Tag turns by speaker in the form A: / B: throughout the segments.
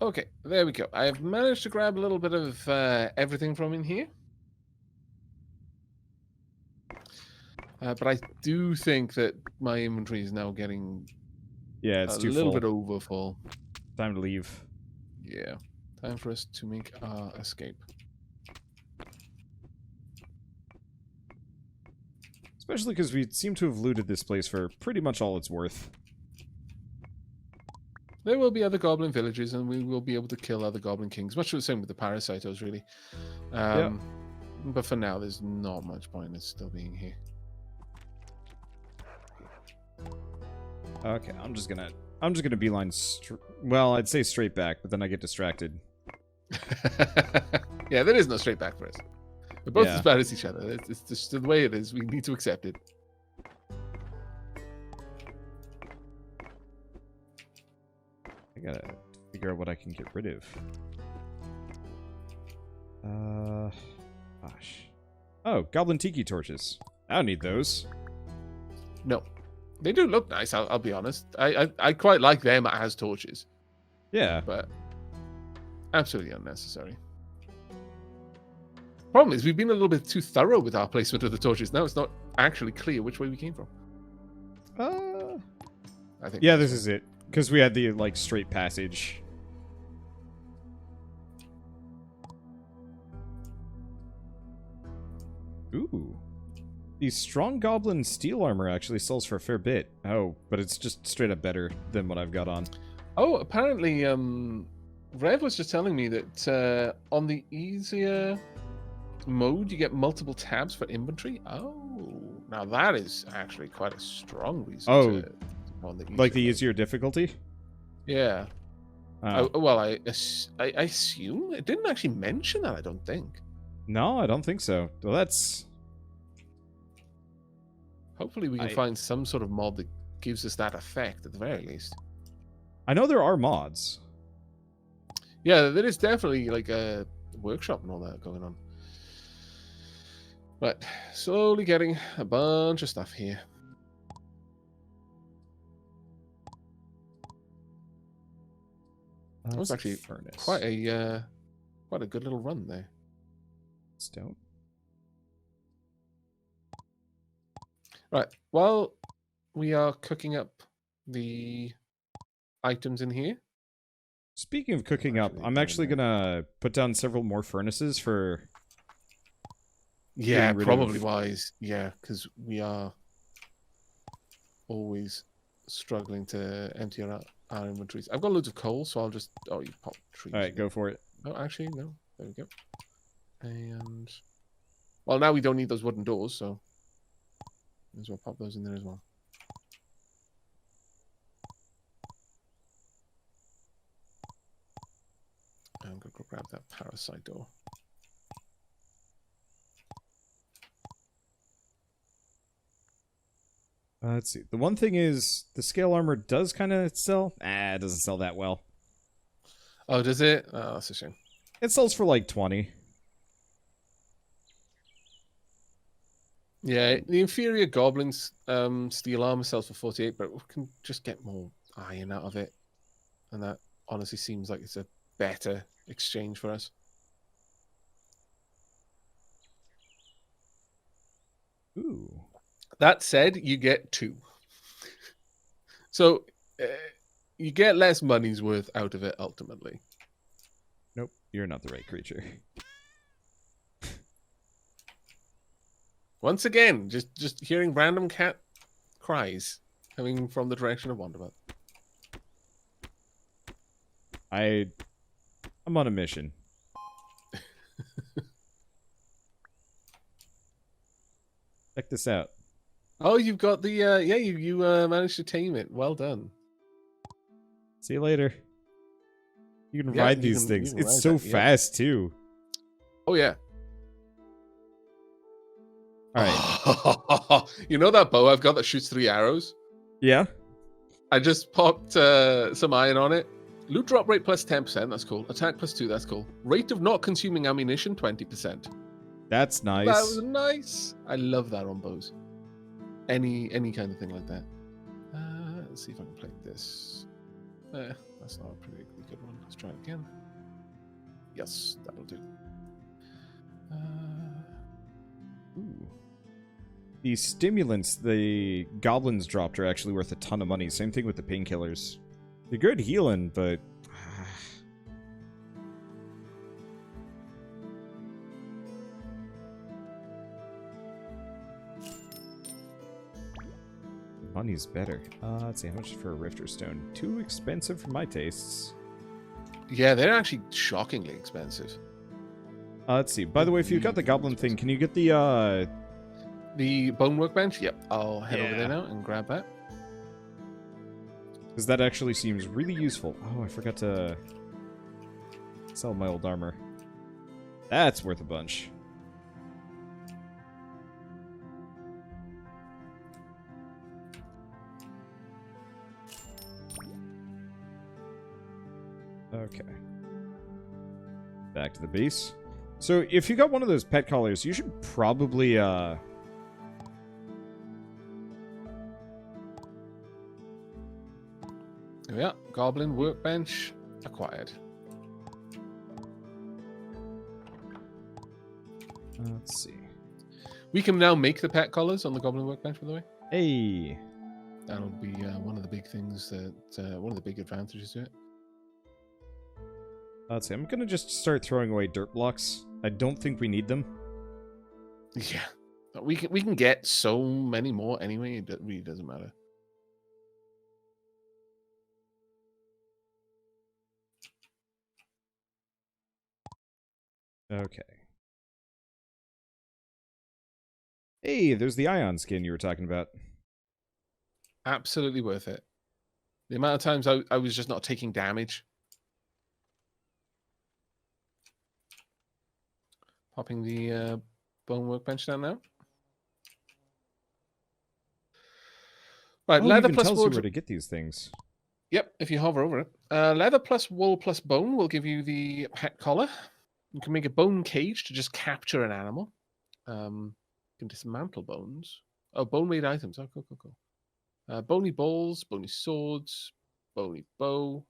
A: Okay, there we go. I've managed to grab a little bit of everything from in here. But I do think that my inventory is now getting
B: Yeah, it's
A: a
B: too
A: little
B: full.
A: bit overfull.
B: Time to leave.
A: Yeah. Time for us to make our escape.
B: Especially because we seem to have looted this place for pretty much all it's worth.
A: There will be other goblin villages, and we will be able to kill other goblin kings. Much the same with the parasitos, really.
B: Yeah.
A: But for now, there's not much point in still being here.
B: Okay, I'm just gonna beeline. Well, I'd say straight back, but then I get distracted.
A: Yeah, there is no straight back for us. We're both
B: Yeah.
A: as bad as each other. It's just the way it is. We need to accept it.
B: I gotta figure out what I can get rid of. Gosh. Oh, goblin tiki torches. I don't need those.
A: No. They do look nice, I'll be honest. I quite like them as torches.
B: Yeah.
A: But absolutely unnecessary. Problem is, we've been a little bit too thorough with our placement of the torches. Now it's not actually clear which way we came from. I think.
B: Yeah, this is it. Because we had the, like, straight passage. Ooh. The strong goblin steel armor actually sells for a fair bit. Oh, but it's just straight up better than what I've got on.
A: Oh, apparently, Rev was just telling me that on the easier mode, you get multiple tabs for inventory. Oh, now that is actually quite a strong reason to on the easier
B: like the
A: mode.
B: easier difficulty?
A: Yeah.
B: Oh.
A: Well, I assume it didn't actually mention that. I don't think.
B: No, I don't think so. Well, that's...
A: Hopefully, we can find some sort of mod that gives us that effect at the very least.
B: I know there are mods.
A: Yeah, there is definitely like a workshop and all that going on. But slowly getting a bunch of stuff here. That was actually quite a good little run there.
B: Stone.
A: Right. While we are cooking up the items in here.
B: Speaking of cooking up, I'm actually gonna put down several more furnaces for...
A: Yeah, probably wise. Yeah, because we are always struggling to empty our inventories. I've got loads of coal, so I'll just... Oh, you pop trees.
B: All right, go for it.
A: No, actually, no. There we go. And... Well, now we don't need those wooden doors, so... Might as well pop those in there as well. I'm going to go grab that parasite door.
B: Let's see. The one thing is, the scale armor does kind of sell. It doesn't sell that well.
A: Oh, does it? Oh, that's a shame.
B: It sells for like 20.
A: Yeah, the inferior goblins steel armor sells for 48, but we can just get more iron out of it. And that honestly seems like it's a better exchange for us.
B: Ooh.
A: That said, you get 2. So you get less money's worth out of it ultimately.
B: Nope, you're not the right creature.
A: Once again, just hearing random cat cries coming from the direction of Wanderbot.
B: I'm on a mission. Check this out.
A: Oh, you've got the you managed to tame it. Well done.
B: See you later. You can ride these things. It's so fast too.
A: Oh yeah.
B: All right.
A: You know that bow I've got that shoots 3 arrows?
B: Yeah.
A: I just popped some iron on it. Loot drop rate plus 10%. That's cool. Attack plus 2. That's cool. Rate of not consuming ammunition 20%.
B: That's nice.
A: That was nice. I love that on bows. Any kind of thing like that. Let's see if I can play this. That's not a particularly good one. Let's try it again. Yes, that'll do.
B: Ooh. The stimulants the goblins dropped are actually worth a ton of money. Same thing with the painkillers. They're good healing, but... money's better. Let's see, how much for a Rifter Stone? Too expensive for my tastes.
A: Yeah, they're actually shockingly expensive.
B: Let's see. By the way, if you've got the goblin thing, can you get the
A: bone workbench? Yep, I'll head over there now and grab that.
B: Because that actually seems really useful. Oh, I forgot to sell my old armor. That's worth a bunch. Okay. Back to the base. So, if you got one of those pet collars, you should probably,
A: Yeah, goblin workbench acquired.
B: let's see.
A: We can now make the pet collars on the goblin workbench, by the way.
B: Hey!
A: That'll be one of the big things that, one of the big advantages to it.
B: Let's see, I'm gonna just start throwing away dirt blocks. I don't think we need them.
A: Yeah, we can get so many more anyway. It really doesn't matter.
B: Okay. Hey, there's the ion skin you were talking about.
A: Absolutely worth it. The amount of times I was just not taking damage. Popping the bone workbench down now. Right,
B: Oh,
A: leather
B: it even
A: plus
B: tells you
A: wood.
B: where to get these things.
A: Yep, if you hover over it. Leather plus wool plus bone will give you the pet collar. You can make a bone cage to just capture an animal. You can dismantle bones. Oh, bone-made items. Oh, cool. Bony balls, bony swords, bony bow.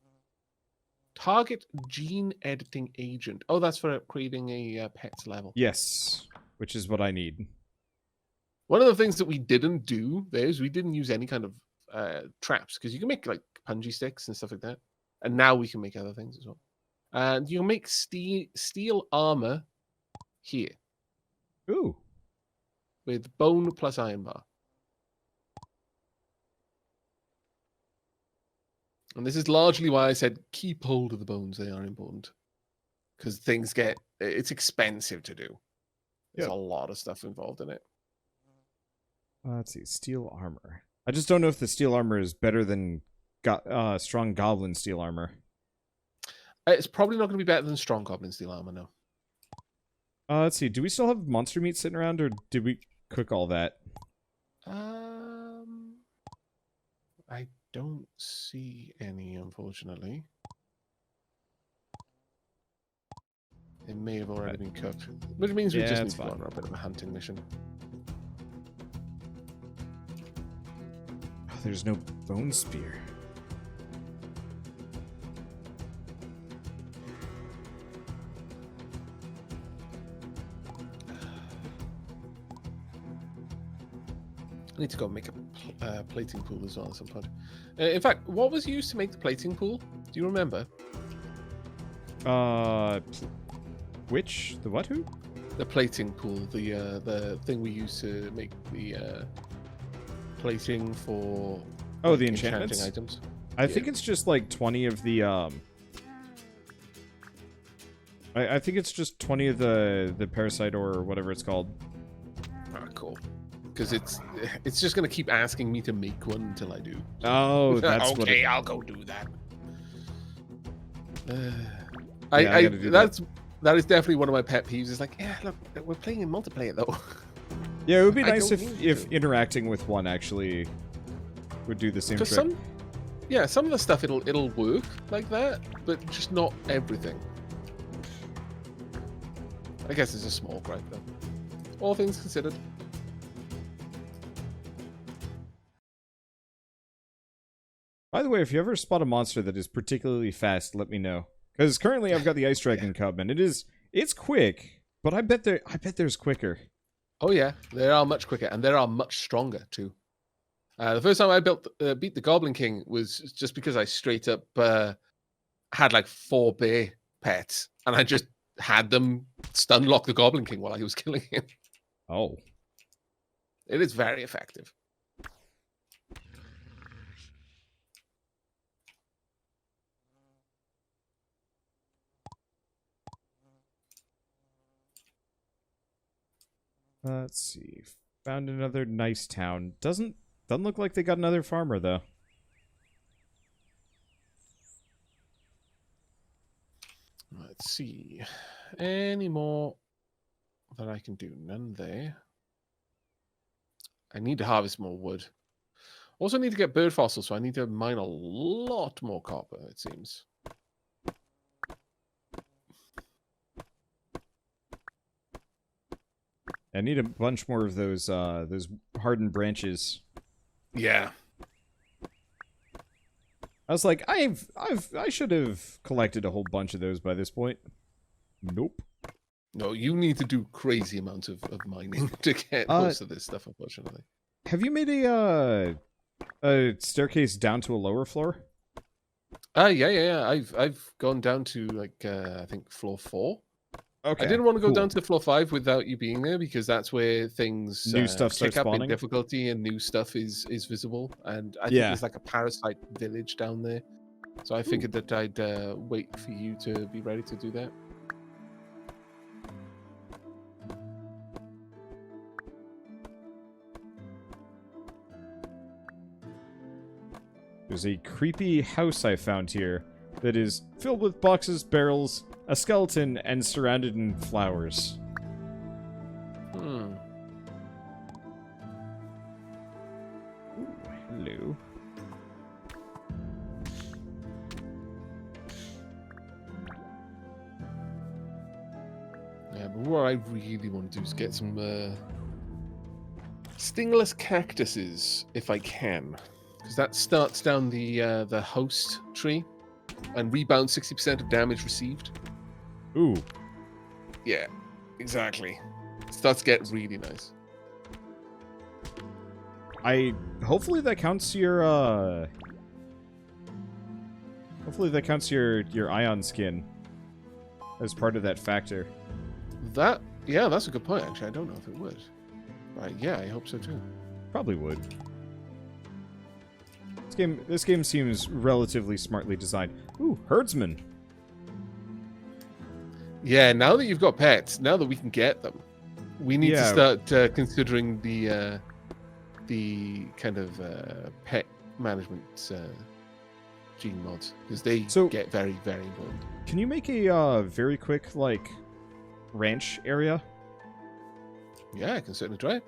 A: Target gene editing agent. Oh, that's for creating a pets level.
B: Yes, which is what I need.
A: One of the things that we didn't do there is we didn't use any kind of traps, because you can make like punji sticks and stuff like that. And now we can make other things as well. And you can make steel armor here
B: Ooh.
A: with bone plus iron bar. And this is largely why I said keep hold of the bones. They are important. Because it's expensive to do. There's a lot of stuff involved in it.
B: Let's see, steel armor. I just don't know if the steel armor is better than strong goblin steel armor.
A: It's probably not going to be better than strong goblin steel armor, no.
B: Let's see, do we still have monster meat sitting around, or did we cook all that?
A: I don't see any, unfortunately. It may have already been cooked, which means we just need to go on a bit of a hunting mission.
B: Oh, there's no bone spear.
A: I need to go make a plating pool as well at some point. In fact, what was used to make the plating pool? Do you remember?
B: Which? The what? Who?
A: The plating pool, the thing we use to make the plating for
B: the
A: enchanting
B: enchantments
A: items.
B: I think it's just like 20 of the I think it's just 20 of the parasite or whatever it's called.
A: Ah, cool. Because it's just gonna keep asking me to make one until I do.
B: Oh, that's
A: okay.
B: what it...
A: I'll go do that. That is definitely one of my pet peeves. It's like, yeah, look, we're playing in multiplayer though.
B: Yeah, it would be nice if interacting with one actually would do the same trick.
A: Some of the stuff it'll work like that, but just not everything. I guess it's a small gripe though. All things considered.
B: By the way, if you ever spot a monster that is particularly fast, let me know. Because currently I've got the Ice Dragon Cub, and it's quick, but I bet there's quicker.
A: Oh yeah, they are much quicker, and they are much stronger too. The first time I beat the Goblin King was just because I straight up had like 4 bear pets, and I just had them stun lock the Goblin King while I was killing him.
B: Oh.
A: It is very effective.
B: Let's see. Found another nice town. Doesn't look like they got another farmer, though.
A: Let's see. Any more that I can do? None there. I need to harvest more wood. Also need to get bird fossils, so I need to mine a lot more copper, it seems.
B: I need a bunch more of those hardened branches.
A: Yeah.
B: I was like, I should have collected a whole bunch of those by this point. Nope.
A: No, you need to do crazy amounts of mining to get most of this stuff, unfortunately.
B: Have you made a staircase down to a lower floor?
A: Yeah. I've gone down to like I think floor 4.
B: Okay.
A: I didn't want to go down to floor 5 without you being there, because that's where things
B: new stuff starts
A: pick up
B: spawning.
A: in difficulty and new stuff is visible. And I think there's like a parasite village down there, so I figured that I'd wait for you to be ready to do that.
B: There's a creepy house I found here that is filled with boxes, barrels, a skeleton, and surrounded in flowers.
A: Hmm.
B: Ooh, hello.
A: Yeah, but what I really want to do is get some stingless cactuses if I can, because that starts down the host tree and rebounds 60% of damage received.
B: Ooh.
A: Yeah, exactly. Starts to get really nice.
B: Hopefully that counts your hopefully that counts your ion skin as part of that factor.
A: Yeah, that's a good point actually. I don't know if it would. Right, yeah, I hope so too.
B: Probably would. This game seems relatively smartly designed. Ooh, herdsman.
A: Yeah, now that you've got pets, now that we can get them, we need to start considering the kind of pet management gene mods, because they get very, very important.
B: Can you make a very quick like ranch area?
A: Yeah, I can certainly try it.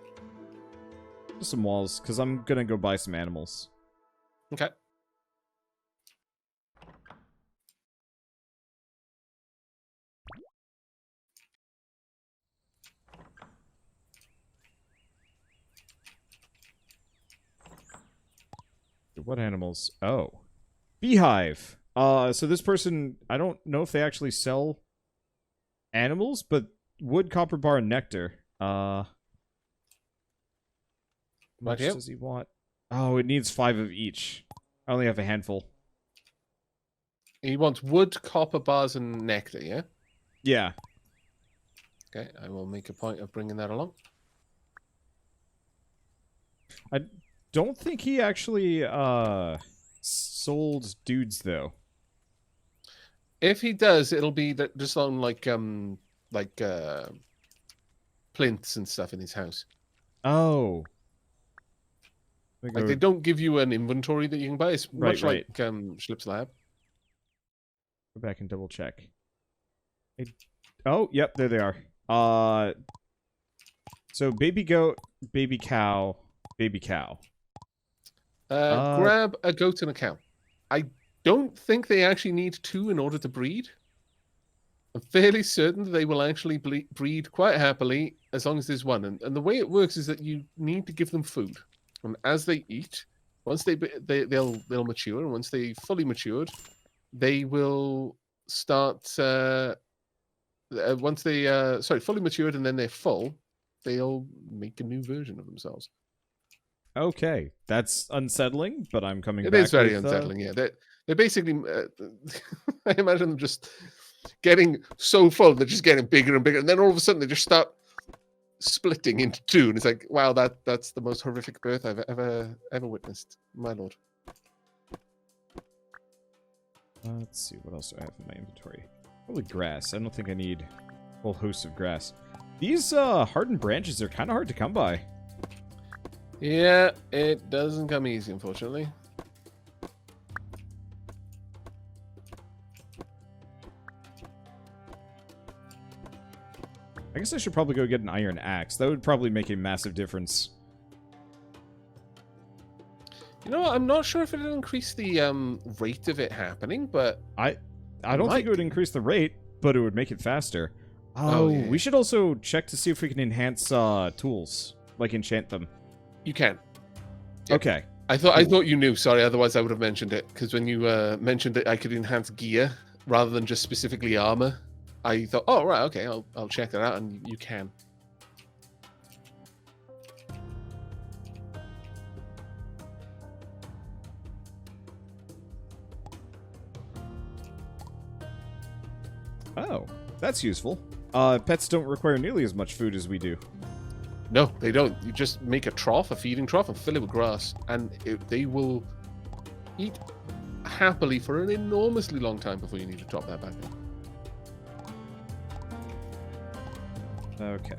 B: Just some walls, because I'm gonna go buy some animals.
A: Okay.
B: What animals? Oh. Beehive. So this person, I don't know if they actually sell animals, but wood, copper bar, and nectar. How much does he want? Oh, it needs 5 of each. I only have a handful.
A: He wants wood, copper bars, and nectar, yeah?
B: Yeah.
A: Okay, I will make a point of bringing that along.
B: I don't think he actually sold dudes though.
A: If he does, it'll be just on like plinths and stuff in his house.
B: Oh.
A: Like they don't give you an inventory that you can buy. It's much like Schlip's Lab.
B: Go back and double check. Oh, yep, there they are. So baby goat, baby cow, baby cow.
A: Grab a goat and a cow. I don't think they actually need 2 in order to breed. I'm fairly certain that they will actually breed quite happily as long as there's 1. And the way it works is that you need to give them food. And as they eat, Once they'll mature, and once they fully matured, they will start. Once they fully matured, and then they're full, they'll make a new version of themselves.
B: Okay, that's unsettling, but I'm coming
A: It
B: back
A: is very
B: with,
A: unsettling. Yeah, they're basically. I imagine them just getting so full, they're just getting bigger and bigger, and then all of a sudden they just start splitting into two, and it's like, wow, that's the most horrific birth I've ever witnessed, my lord.
B: Let's see, what else do I have in my inventory? Probably grass. I don't think I need a whole host of grass. These hardened branches are kind of hard to come by.
A: Yeah, it doesn't come easy, unfortunately.
B: I guess I should probably go get an iron axe. That would probably make a massive difference.
A: You know what? I'm not sure if it'll increase the rate of it happening, but
B: I don't think it would increase the rate, but it would make it faster.
A: Oh, yeah.
B: We should also check to see if we can enhance tools, like enchant them.
A: You can.
B: Yep. Okay.
A: I thought you knew. Sorry, otherwise I would have mentioned it. Because when you mentioned that I could enhance gear rather than just specifically armor, I thought, oh right, okay, I'll check that out, and you can.
B: Oh, that's useful. Pets don't require nearly as much food as we do.
A: No, they don't. You just make a feeding trough, and fill it with grass, and they will eat happily for an enormously long time before you need to top that back in.
B: Okay.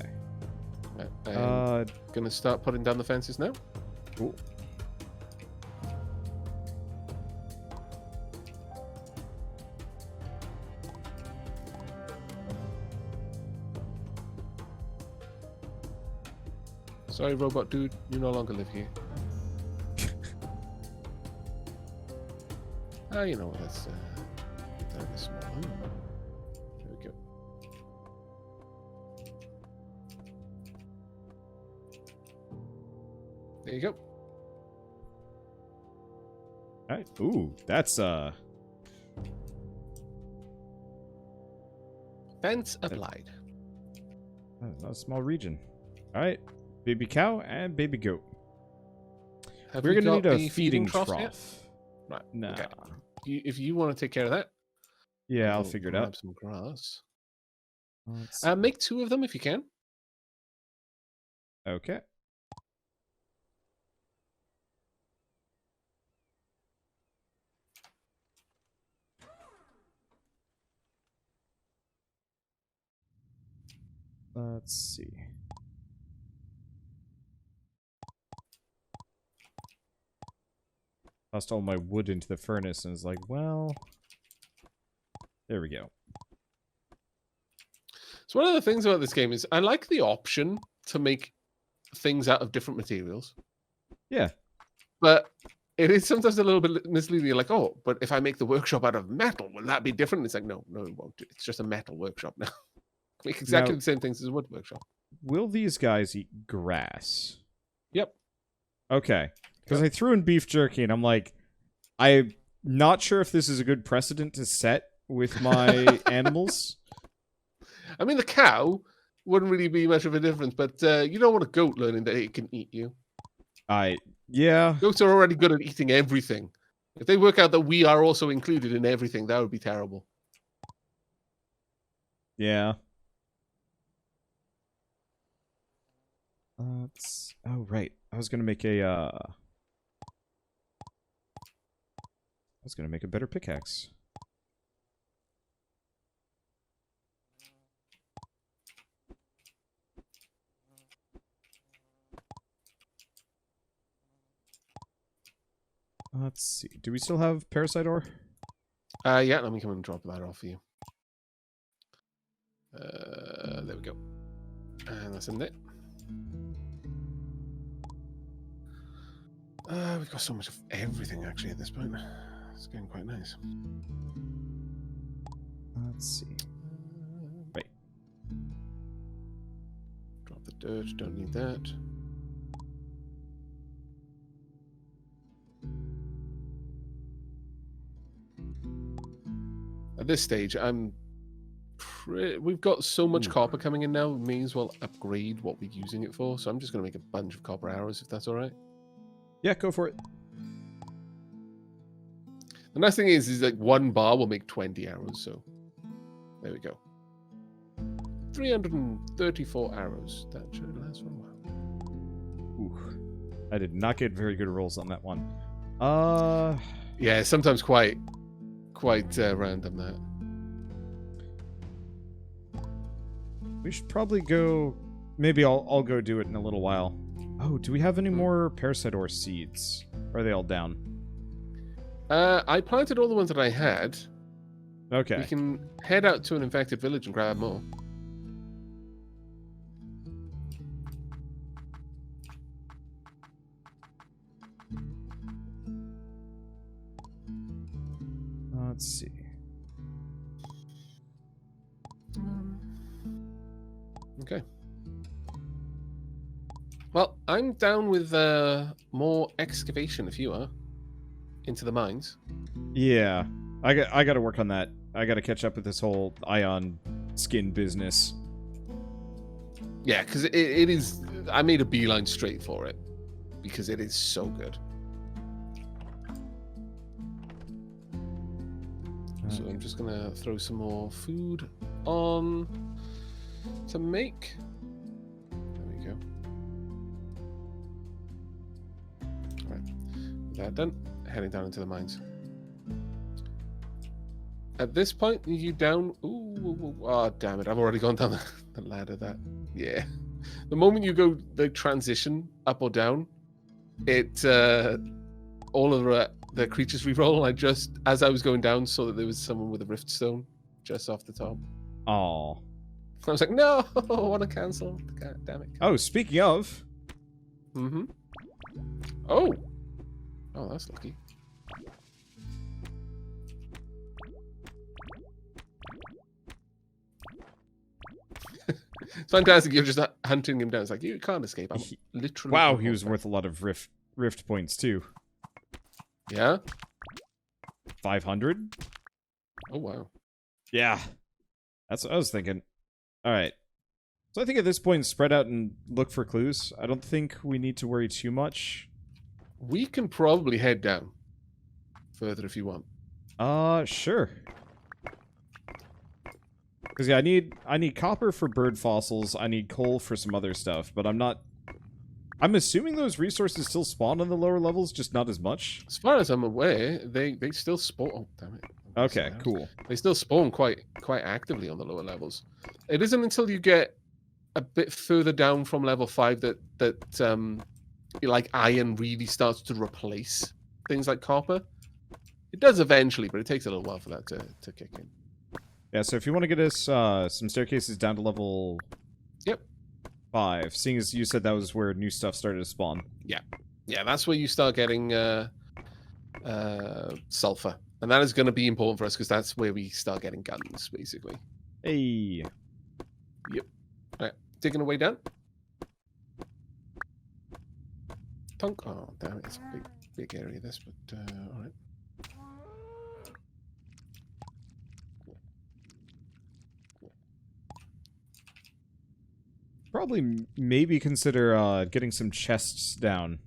A: I'm gonna start putting down the fences now.
B: Cool.
A: Sorry, robot dude, you no longer live here. You know what? That's very small. There we go. There you go.
B: All right. Ooh, that's
A: Fence applied.
B: a small region. All right. Baby cow and baby goat.
A: Have
B: We're
A: we
B: gonna
A: got
B: need a
A: the
B: feeding trough.
A: yet? Right.
B: Nah.
A: Okay. If you want to take care of that,
B: Yeah, I'll figure it
A: grab
B: out.
A: some grass.
B: Let's
A: Make 2 of them if you can.
B: Okay. Let's see. Tossed all my wood into the furnace and was like, well, there we go.
A: So one of the things about this game is I like the option to make things out of different materials.
B: Yeah.
A: But it is sometimes a little bit misleading. You're like, oh, but if I make the workshop out of metal, will that be different? It's like, no, it won't. It's just a metal workshop now. Make exactly the same things as a wood workshop.
B: Will these guys eat grass?
A: Yep.
B: Okay. Because I threw in beef jerky and I'm like, I'm not sure if this is a good precedent to set with my animals.
A: I mean, the cow wouldn't really be much of a difference, but you don't want a goat learning that it can eat you.
B: Yeah.
A: Goats are already good at eating everything. If they work out that we are also included in everything, that would be terrible.
B: Yeah. Oh, right. I was gonna make a better pickaxe. Let's see. Do we still have parasite ore?
A: Yeah, let me come and drop that off for you. There we go. And that's in there. We've got so much of everything, actually, at this point. It's getting quite nice.
B: Let's see. Right.
A: Drop the dirt, don't need that. this stage, we've got so much
B: Ooh.
A: copper coming in now, we may as well upgrade what we're using it for. So I'm just going to make a bunch of copper arrows, if that's all right.
B: Yeah, go for it.
A: The nice thing is like 1 bar will make 20 arrows. So there we go. 334 arrows. That should last for a while.
B: Ooh. I did not get very good rolls on that one.
A: Yeah, sometimes quite random that.
B: We should probably go. Maybe I'll go do it in a little while. Oh, do we have any more parasite ore seeds? Or are they all down?
A: I planted all the ones that I had.
B: Okay.
A: We can head out to an infected village and grab more.
B: Let's see.
A: Okay. Well, I'm down with more excavation if you are. Into the mines.
B: Yeah. I got to work on that. I got to catch up with this whole ion skin business.
A: Yeah, because it is... I made a beeline straight for it. Because it is so good. So I'm just going to throw some more food on to make. There we go. All right. That done. Heading down into the mines. At this point, are you down? Ooh, oh, damn it. I've already gone down the ladder. Yeah. The moment you go, the transition up or down, it, all of the creatures reroll. I just, as I was going down, saw that there was someone with a rift stone just off the top.
B: Oh.
A: I was like, no, I want to cancel. God damn it.
B: Oh, speaking of.
A: Mm-hmm. Oh, that's lucky. It's fantastic. You're just hunting him down. It's like, you can't escape. I'm literally...
B: Wow, he was worth a lot of rift points, too.
A: Yeah?
B: 500?
A: Oh, wow.
B: Yeah. That's what I was thinking. Alright. So I think at this point, spread out and look for clues. I don't think we need to worry too much.
A: We can probably head down further if you want.
B: Sure. Because yeah, I need copper for bird fossils, I need coal for some other stuff, but I'm assuming those resources still spawn on the lower levels, just not as much.
A: As far as I'm aware, they still spawn. Oh, damn it.
B: Okay, cool.
A: They still spawn quite actively on the lower levels. It isn't until you get a bit further down from level 5 that like iron really starts to replace things like copper. It does eventually, but it takes a little while for that to kick in.
B: Yeah, so if you want to get us some staircases down to level 5, seeing as you said that was where new stuff started to spawn.
A: Yeah, that's where you start getting sulfur. And that is going to be important for us because that's where we start getting guns, basically.
B: Hey.
A: Yep. All right, digging away down. Tunk. Oh, damn it. It's a big area, this, but all right.
B: Probably maybe consider getting some chests down.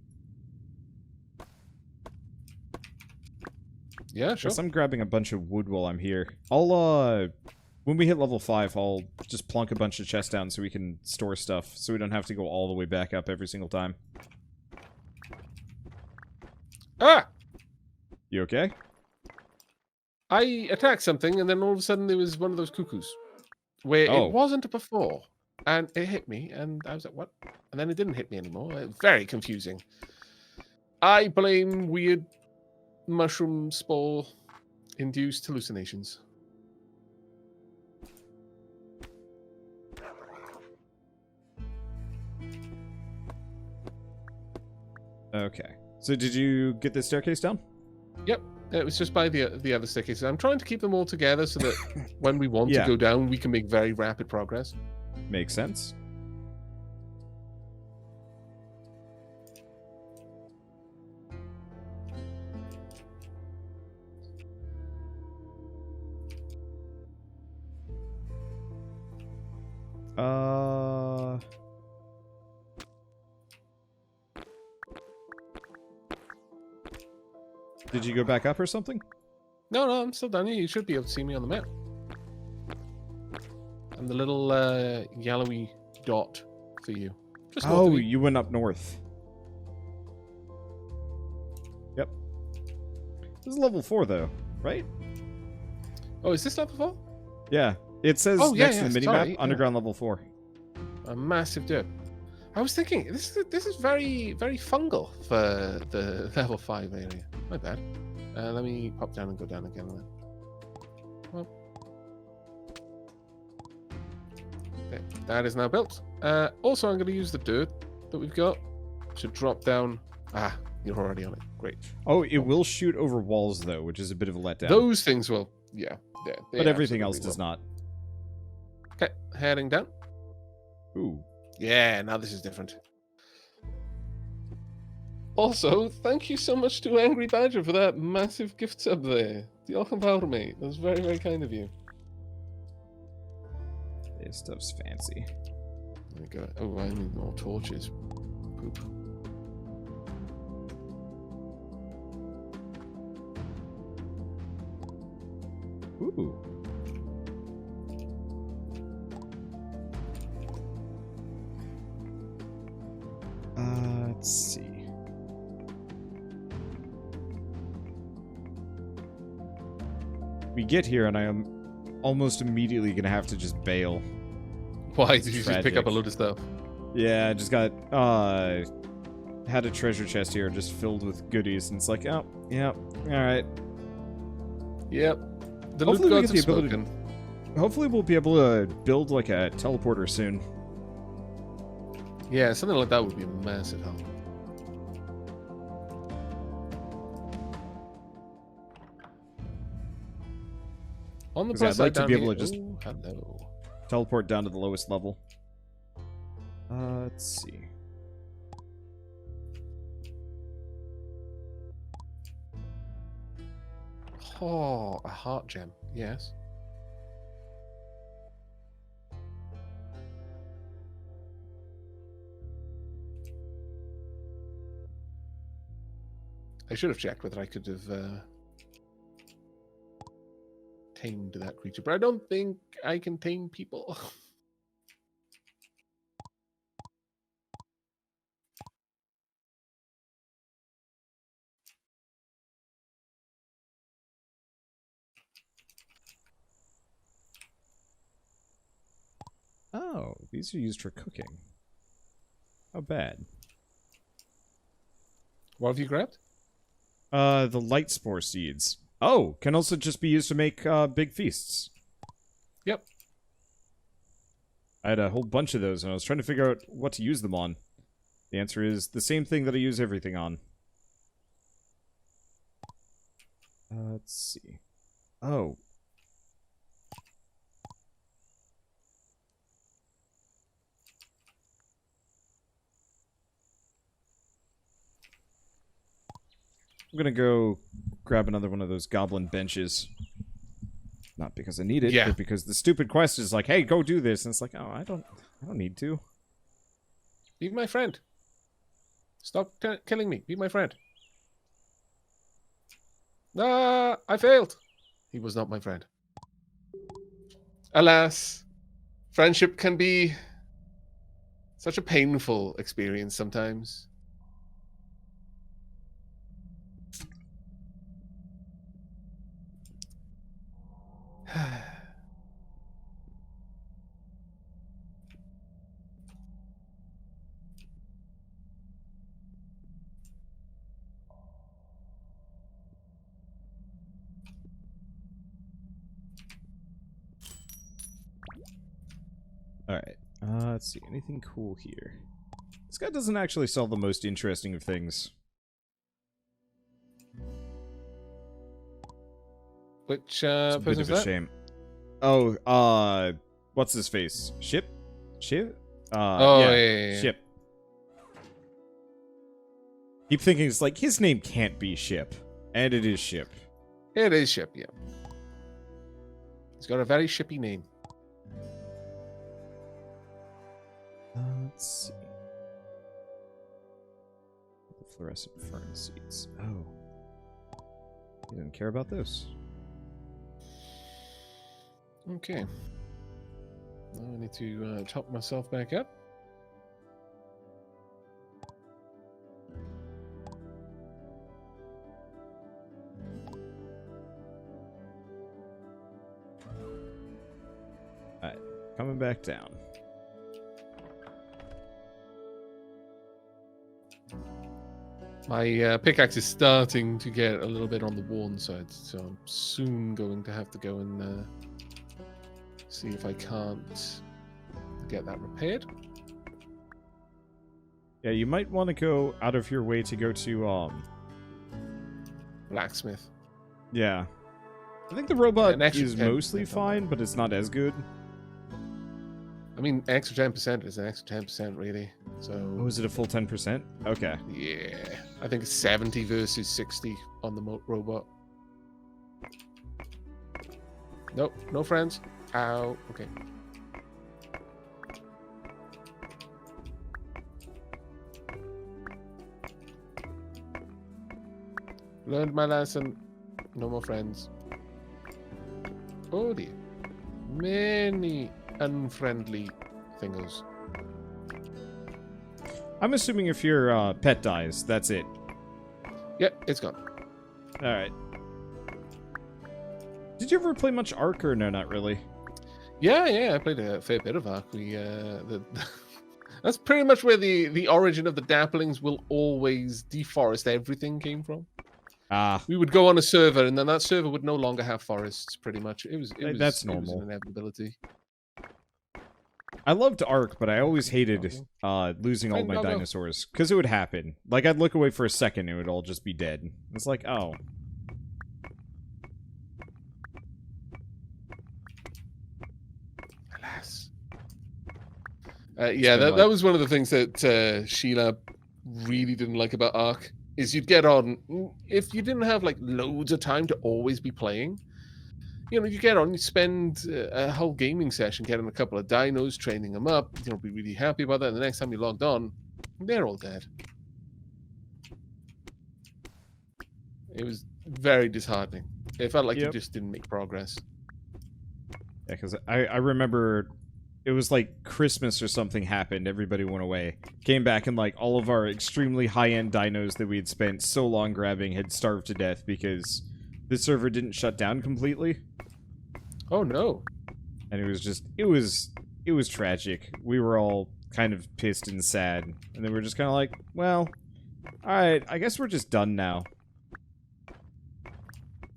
A: Yeah, sure.
B: Guess I'm grabbing a bunch of wood while I'm here. I'll, when we hit level 5, I'll just plunk a bunch of chests down so we can store stuff, so we don't have to go all the way back up every single time.
A: Ah!
B: You okay?
A: I attacked something, and then all of a sudden there was one of those cuckoos. Where it wasn't before. And it hit me, and I was like, what? And then it didn't hit me anymore. It was very confusing. I blame weird mushroom spore-induced hallucinations.
B: Okay. So did you get the staircase down?
A: Yep. It was just by the other staircases. I'm trying to keep them all together so that when we want to go down, we can make very rapid progress.
B: Makes sense. Did you go back up or something?
A: No, I'm still down here. You should be able to see me on the map. I'm the little yellowy dot for you. Just north of you.
B: You went up north. Yep. This is level 4, though, right?
A: Oh, is this level 4?
B: Yeah. It says next to the minimap, underground level 4.
A: A massive dip. I was thinking, this is very, very fungal for the level 5 area. My bad. Let me pop down and go down again. Well, okay, that is now built. Also, I'm going to use the dirt that we've got to drop down. Ah, you're already on it. Great.
B: Oh, it will shoot over walls, though, which is a bit of a letdown.
A: Those things will, yeah.
B: But everything else does not.
A: Okay, heading down.
B: Ooh.
A: Yeah, now this is different. Also, thank you so much to Angry Badger for that massive gift sub there. Diolch yn fawr, mate. That was very, very kind of you.
B: This stuff's fancy.
A: There we go. Oh, I need more torches. Poop.
B: Ooh. Let's see. We get here and I am almost immediately gonna have to just bail.
A: Why? Did you just pick up a load of stuff?
B: Yeah, I just got had a treasure chest here just filled with goodies, and it's like, oh, yeah, alright.
A: Yep. The loot gods have spoken.
B: Hopefully we'll be able to build like a teleporter soon.
A: Yeah, something like that would be a massive help. On the plus
B: I'd like to be able
A: here.
B: to just teleport down to the lowest level. Let's see.
A: Oh, a heart gem. Yes. I should have checked whether I could have tamed that creature, but I don't think I can tame people.
B: Oh, these are used for cooking. How bad.
A: What have you grabbed?
B: The light spore seeds. Oh, can also just be used to make big feasts.
A: Yep.
B: I had a whole bunch of those, and I was trying to figure out what to use them on. The answer is the same thing that I use everything on. Let's see. Oh. I'm gonna go grab another one of those goblin benches. Not because I need it, but because the stupid quest is like, hey, go do this. And it's like, oh, I don't need to.
A: Be my friend. Stop killing me. Be my friend. Ah, I failed. He was not my friend. Alas, friendship can be such a painful experience sometimes.
B: Alright, let's see. Anything cool here? This guy doesn't actually sell the most interesting of things.
A: Which,
B: it's a bit of a shame. Oh, what's his face? Ship? Ship?
A: Yeah.
B: Ship. Keep thinking it's like, his name can't be Ship. And it is Ship.
A: It is Ship, yeah. He's got a very shippy name.
B: Let's see. The fluorescent fern seeds. Oh. You didn't care about those.
A: Okay. Now I need to top myself back up.
B: Alright, coming back down.
A: My pickaxe is starting to get a little bit on the worn side, so I'm soon going to have to go and see if I can't get that repaired.
B: Yeah, you might want to go out of your way to go to,
A: Blacksmith.
B: Yeah. I think the robot
A: An extra
B: is
A: 10%
B: mostly fine, but it's not as good.
A: I mean, extra 10% is an extra 10%, really. So.
B: Oh, is it a full 10%? Okay.
A: Yeah. I think it's 70 versus 60 on the robot. Nope, no friends. Ow. Okay. Learned my lesson. No more friends. Oh dear. Many unfriendly thingos.
B: I'm assuming if your pet dies, that's it.
A: Yep, it's gone.
B: Alright. Did you ever play much Ark or no, not really?
A: Yeah, I played a fair bit of Ark. That's pretty much where the origin of the Dapplings will always deforest everything came from.
B: Ah.
A: We would go on a server, and then that server would no longer have forests, pretty much. It was
B: That's
A: It was
B: normal.
A: an inevitability.
B: I loved Ark, but I always hated losing all my dinosaurs. Because it would happen. Like, I'd look away for a second, and it would all just be dead. It's like, oh.
A: Alas. Yeah, that was one of the things that Sheila really didn't like about Ark. Is you'd get on, if you didn't have like loads of time to always be playing, you get on, you spend a whole gaming session getting a couple of dinos, training them up, be really happy about that, and the next time you logged on, they're all dead. It was very disheartening. It felt like you just didn't make progress.
B: Yeah, because I remember it was like Christmas or something happened, everybody went away. Came back and like all of our extremely high-end dinos that we had spent so long grabbing had starved to death because the server didn't shut down completely.
A: Oh no.
B: And it was just, it was tragic. We were all kind of pissed and sad. And then we were just kind of like, well, alright, I guess we're just done now.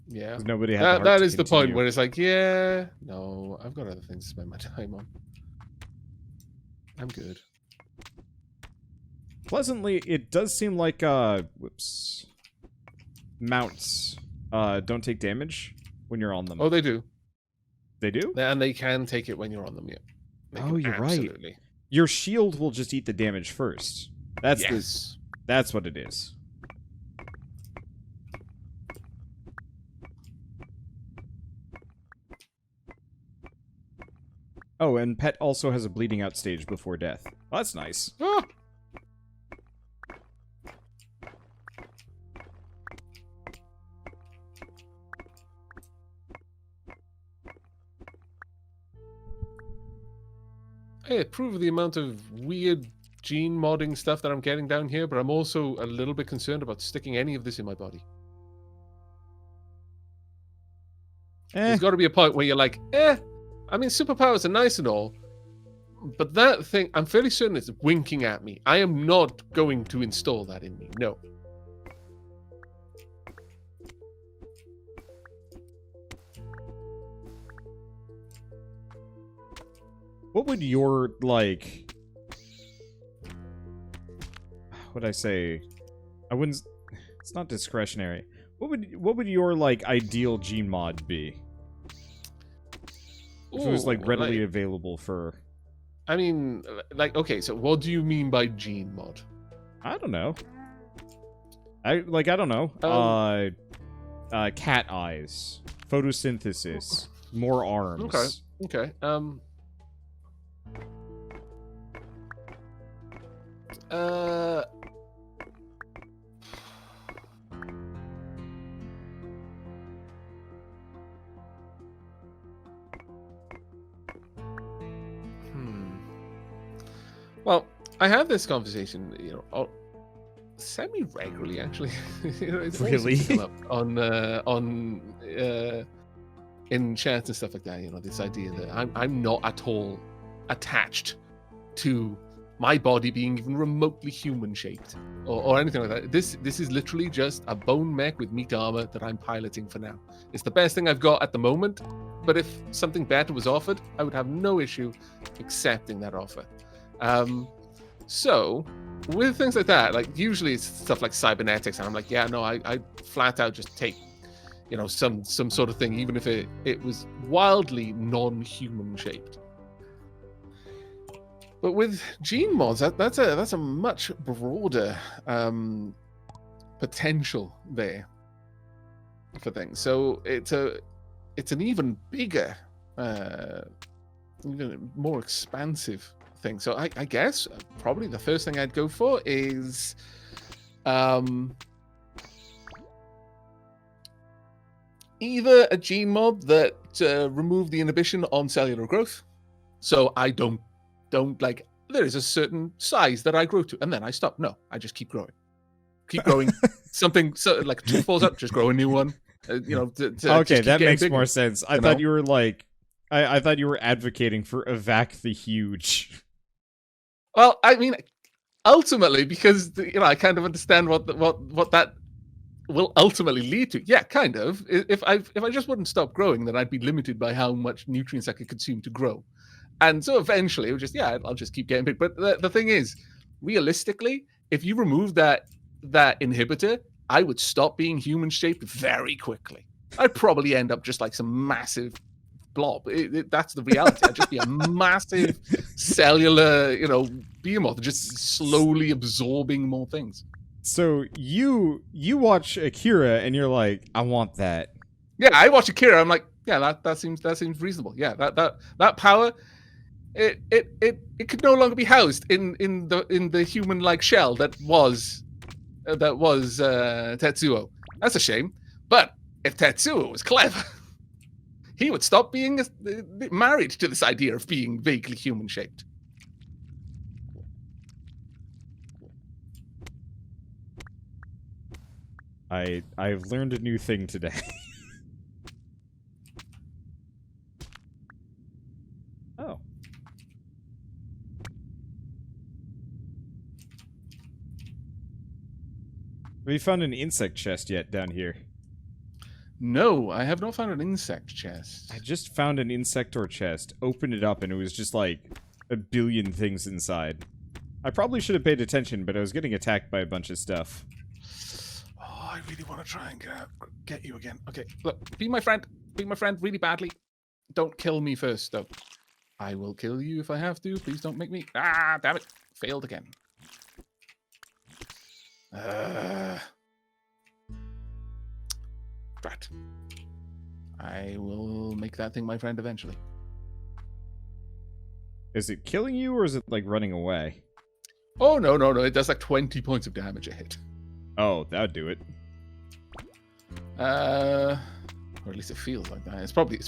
A: Yeah.
B: Nobody had
A: that is the point where it's like, yeah, no, I've got other things to spend my time on. I'm good.
B: Pleasantly, it does seem like, whoops. Mounts, don't take damage when you're on them.
A: Oh, they do.
B: They do?
A: And they can take it when you're on them, yeah.
B: Oh, you're right. Your shield will just eat the damage first. That's that's what it is. Oh, and Pet also has a bleeding out stage before death. Well, that's nice.
A: Ah! I approve of the amount of weird gene modding stuff that I'm getting down here, but I'm also a little bit concerned about sticking any of this in my body. There's got to be a point where you're like, I mean, superpowers are nice and all, but that thing, I'm fairly certain it's winking at me. I am not going to install that in me. No.
B: What would your, like... What'd I say? I wouldn't... It's not discretionary. What would your, like, ideal gene mod be? If it was, like, readily available for...
A: I mean, like, okay, so what do you mean by gene mod?
B: I don't know. I don't know. Cat eyes. Photosynthesis. More arms.
A: Okay. Uh, Well, I have this conversation, semi-regularly actually. It always
B: Really?
A: seems to come up on in chats and stuff like that. This idea that I'm not at all attached to my body being even remotely human shaped or anything like that. This is literally just a bone mech with meat armor that I'm piloting for now. It's the best thing I've got at the moment, but if something better was offered, I would have no issue accepting that offer. So with things like that, like usually it's stuff like cybernetics, and I'm like, yeah, no, I flat out just take, some sort of thing, even if it was wildly non-human shaped. But with gene mods, that's a much broader potential there for things. So it's an even bigger, even more expansive thing. So I guess probably the first thing I'd go for is either a gene mod that remove the inhibition on cellular growth, so I don't like, there is a certain size that I grow to and then I stop. No, I just keep growing something, so like a tooth falls out, just grow a new one.
B: Okay, that makes bigger. More sense. I thought you were like, I thought you were advocating for Evac the Huge.
A: Well, I mean, ultimately, because I kind of understand what that will ultimately lead to. Yeah, kind of. If I just wouldn't stop growing, then I'd be limited by how much nutrients I could consume to grow. And so eventually, it would just, I'll just keep getting big. But the thing is, realistically, if you remove that inhibitor, I would stop being human shaped very quickly. I'd probably end up just like some massive blob. That's the reality. I'd just be a massive cellular, behemoth, just slowly absorbing more things.
B: So you watch Akira and you're like, I want that.
A: Yeah, I watch Akira. I'm like, yeah, that seems reasonable. Yeah, that power. It could no longer be housed in the human like shell that was Tetsuo. That's a shame. But if Tetsuo was clever, he would stop being married to this idea of being vaguely human shaped.
B: I've learned a new thing today. Oh. Have you found an insect chest yet down here?
A: No, I have not found an insect chest.
B: I just found an insector chest, opened it up, and it was just like a billion things inside. I probably should have paid attention, but I was getting attacked by a bunch of stuff.
A: Oh, I really want to try and get you again. Okay, look, be my friend. Be my friend really badly. Don't kill me first, though. I will kill you if I have to. Please don't make me... Ah, damn it. Failed again. Right. I will make that thing my friend eventually.
B: Is it killing you, or is it, like, running away?
A: Oh, no. It does, like, 20 points of damage a hit.
B: Oh, that would do it.
A: Or at least it feels like that. It's probably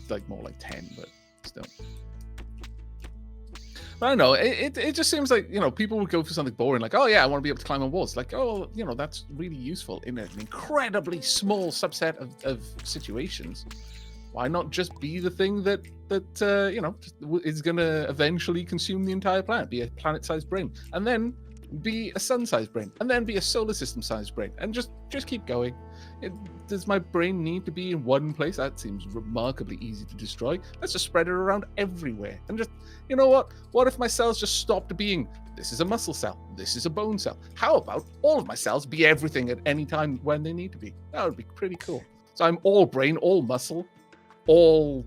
A: like, more like 10, but still. But I don't know. It just seems like, people would go for something boring, like, oh, yeah, I want to be able to climb on walls. Like, oh, that's really useful in an incredibly small subset of situations. Why not just be the thing that is going to eventually consume the entire planet, be a planet-sized brain, and then be a sun-sized brain, and then be a solar system-sized brain, and just keep going. Does my brain need to be in one place? That seems remarkably easy to destroy. Let's just spread it around everywhere. And just, you know what? What if my cells just stopped being, this is a muscle cell, this is a bone cell? How about all of my cells be everything at any time when they need to be? That would be pretty cool. So I'm all brain, all muscle, all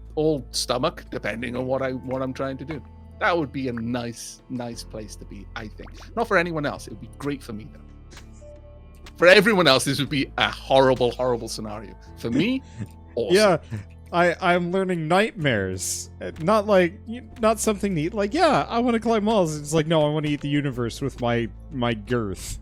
A: stomach, depending on what I'm trying to do. That would be a nice place to be, I think. Not for anyone else. It would be great for me, though. For everyone else, this would be a horrible scenario. For me, awesome.
B: Yeah, I'm learning nightmares. Not like, not something neat. Like, yeah, I want to climb walls. It's like, no, I want to eat the universe with my girth.